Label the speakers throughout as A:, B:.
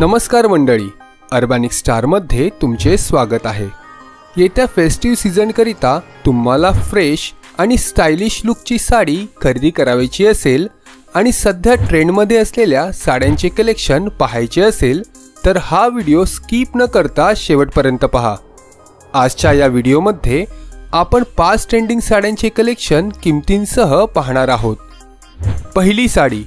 A: नमस्कार मंडळी, अर्बॅनिक स्टारमध्ये तुमचे स्वागत आहे। येत्या फेस्टिव्ह सीझन करिता तुम्हाला फ्रेश आणि स्टाइलिश लुकची साडी खरेदी करायची असेल आणि सध्या ट्रेंडमध्ये असलेल्या साड्यांचे कलेक्शन पाहायचे असेल तर हा व्हिडिओ स्किप न करता शेवटपर्यंत पहा। आजच्या या व्हिडिओमध्ये आपण 5 ट्रेंडिंग साड्यांचे कलेक्शन किमतींसह पाहणार आहोत। पहिली साडी।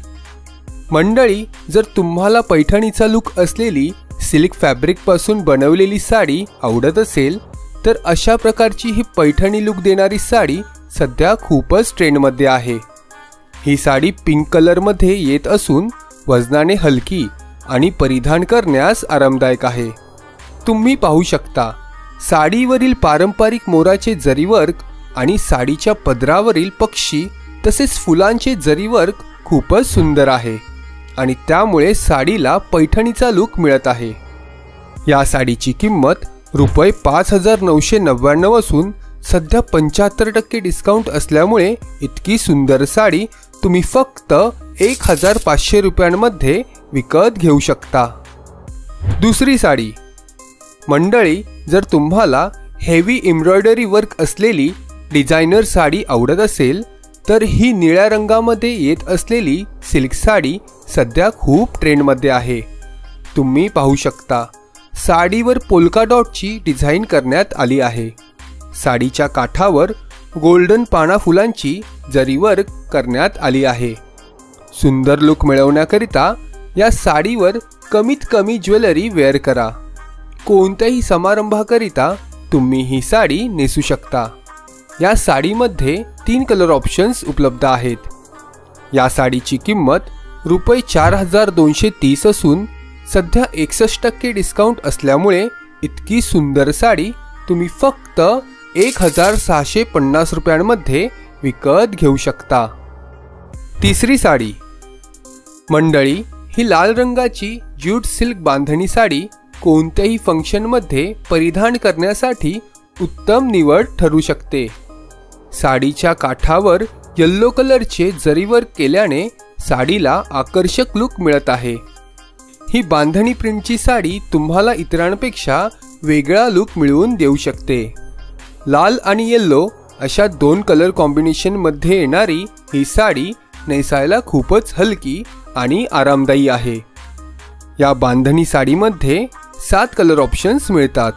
A: मंडळी, जर तुम्हाला पैठणीचा लुक असलेली सिल्क फॅब्रिक पासून बनवलेली साडी आवडत असेल तर अशा प्रकारची ही पैठणी लुक देणारी साडी सध्या खूपच ट्रेंडमध्ये आहे। ही साडी पिंक कलर मध्ये येत असून वजनाने हलकी आणि परिधान करण्यास आरामदायक आहे। तुम्ही पाहू शकता, साडीवरील पारंपरिक मोराचे जरीवर्क आणि साडीच्या पदरावरील पक्षी तसेच फुलांचे जरीवर्क खूपच सुंदर आहे आणि त्यामुळे साडीला पैठणीचा लुक मिळत आहे। या साडीची किंमत रुपये 5999 असून सध्या 75% डिस्काउंट असल्यामुळे इतकी सुंदर साडी तुम्ही फक्त 1500 रुपयांमध्ये विकत घेऊ शकता। दुसरी साडी। मंडळी, जर तुम्हाला हेवी एम्ब्रॉयडरी वर्क असलेली डिझायनर साडी आवडत असेल तर ही निळ्या रंगामध्ये येत असलेली सिल्क साडी सध्या खूप ट्रेंडमध्ये आहे। तुम्ही पाहू शकता, साडीवर पोल्का डॉटची डिझाइन करण्यात आली आहे। साडीच्या काठावर गोल्डन पाना फुलांची जरीवर्क करण्यात आली आहे। सुंदर लुक मिळवण्याकरिता या साडीवर कमीत कमी ज्वेलरी वेअर करा। कोणत्याही समारंभाकरिता तुम्ही ही साडी नेसू शकता। या साडीमध्ये 3 कलर ऑप्शन्स उपलब्ध आहेत। या साडीची किंमत रुपये 4230 असून सध्या 61% डिस्काउंट असल्यामुळे इतकी सुंदर साडी तुम्ही फक्त 1650 रुपयांमध्ये विकत घेऊ शकता। तिसरी साडी। मंडळी, ही लाल रंगाची ज्यूट सिल्क बांधणी साडी कोणत्याही फंक्शनमध्ये परिधान करण्यासाठी उत्तम निवड ठरू शकते। साडीच्या काठावर येलो कलरचे जरीवर्क केल्याने साडीला आकर्षक लुक मिळत आहे। ही बांधणी प्रिंटची साडी तुम्हाला इतरांपेक्षा वेगळा लुक मिळवून देऊ शकते। लाल आणि येलो अशा 2 कलर कॉम्बिनेशन मध्ये येणारी ही साडी नेसायला खूपच हलकी आणि आरामदायी आहे। या बांधणी साडीमध्ये 7 कलर ऑप्शन्स मिळतात।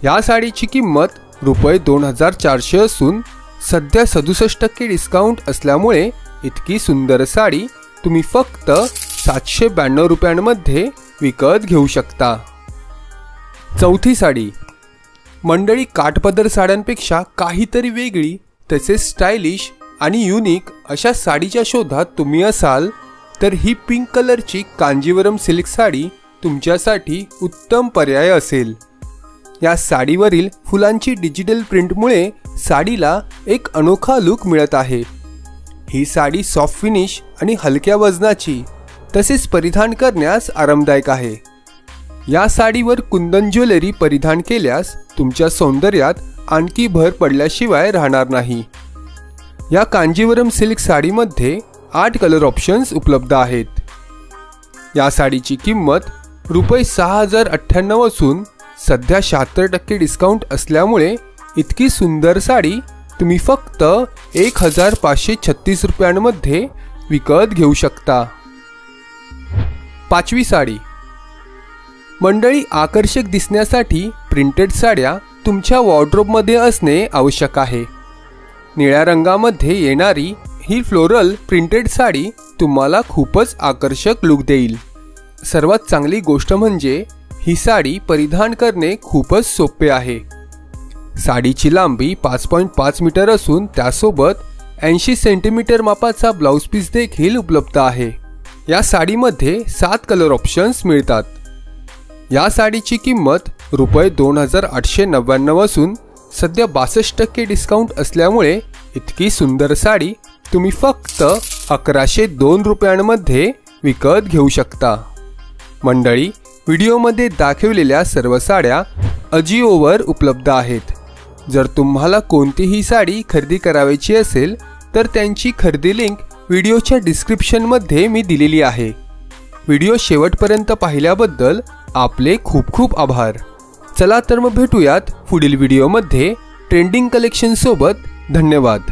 A: या साडीची किंमत रुपये 2400 असून सध्या 67% डिस्काउंट असल्यामुळे इतकी सुंदर साडी तुम्ही फक्त 792 रुपयांमध्ये विकत घेऊ शकता। चौथी साडी। मंडळी, काठपदर साड्यांपेक्षा काहीतरी वेगळी तसेच स्टाइलिश आणि युनिक अशा साडीच्या शोधात तुम्ही असाल तर ही पिंक कलरची कांजीवरम सिल्क साडी तुमच्यासाठी उत्तम पर्याय असेल। या साडीवरील फुलांची डिजिटल प्रिंटमुळे साडीला एक अनोखा लुक मिळत आहे। ही साडी सॉफ्ट फिनिश आणि हलक्या वजनाची तसेच परिधान करण्यास आरामदायक आहे। या साडीवर कुंदन ज्वेलरी परिधान केल्यास तुमच्या सौंदर्यात आणखी भर पडल्याशिवाय राहणार नाही। या कांजीवरम सिल्क साडीमध्ये 8 कलर ऑप्शन्स उपलब्ध आहेत। या साडीची किंमत रुपये 6098 असून सध्या 76% डिस्काउंट असल्यामुळे इतकी सुंदर साडी तुम्ही फक्त 1536 रुपयांमध्ये विकत घेऊ शकता। पाचवी साडी। मंडळी, आकर्षक दिसण्यासाठी प्रिंटेड साड्या तुमच्या वॉर्डरोबमध्ये असणे आवश्यक आहे। निळ्या रंगामध्ये येणारी ही फ्लोरल प्रिंटेड साडी तुम्हाला खूपच आकर्षक लुक देईल। सर्वात चांगली गोष्ट म्हणजे ही साडी परिधान करणे खूपच सोपे आहे। साडीची लांबी 5.5 मीटर असून त्यासोबत 80 सेंटीमीटर मापाचा ब्लाउज पीस देखील उपलब्ध आहे। या साडीमध्ये 7 कलर ऑप्शन्स मिळतात। या साडीची किंमत रुपये 2899 असून सध्या 62% डिस्काउंट असल्यामुळे इतकी सुंदर साडी तुम्ही फक्त 1102 रुपयांमध्ये विकत घेऊ शकता। मंडळी, व्हिडिओमध्ये दाखवलेल्या सर्व साड्या अजिओवर उपलब्ध आहेत। जर तुम्हाला कोणतीही साडी खरेदी करायची असेल तर त्यांची खरेदी लिंक व्हिडिओच्या डिस्क्रिप्शनमध्ये मी दिलेली आहे। व्हिडिओ शेवटपर्यंत पाहिल्याबद्दल आपले खूप खूप आभार। चला तर मग भेटूयात पुढील व्हिडिओमध्ये ट्रेंडिंग कलेक्शन सोबत। धन्यवाद।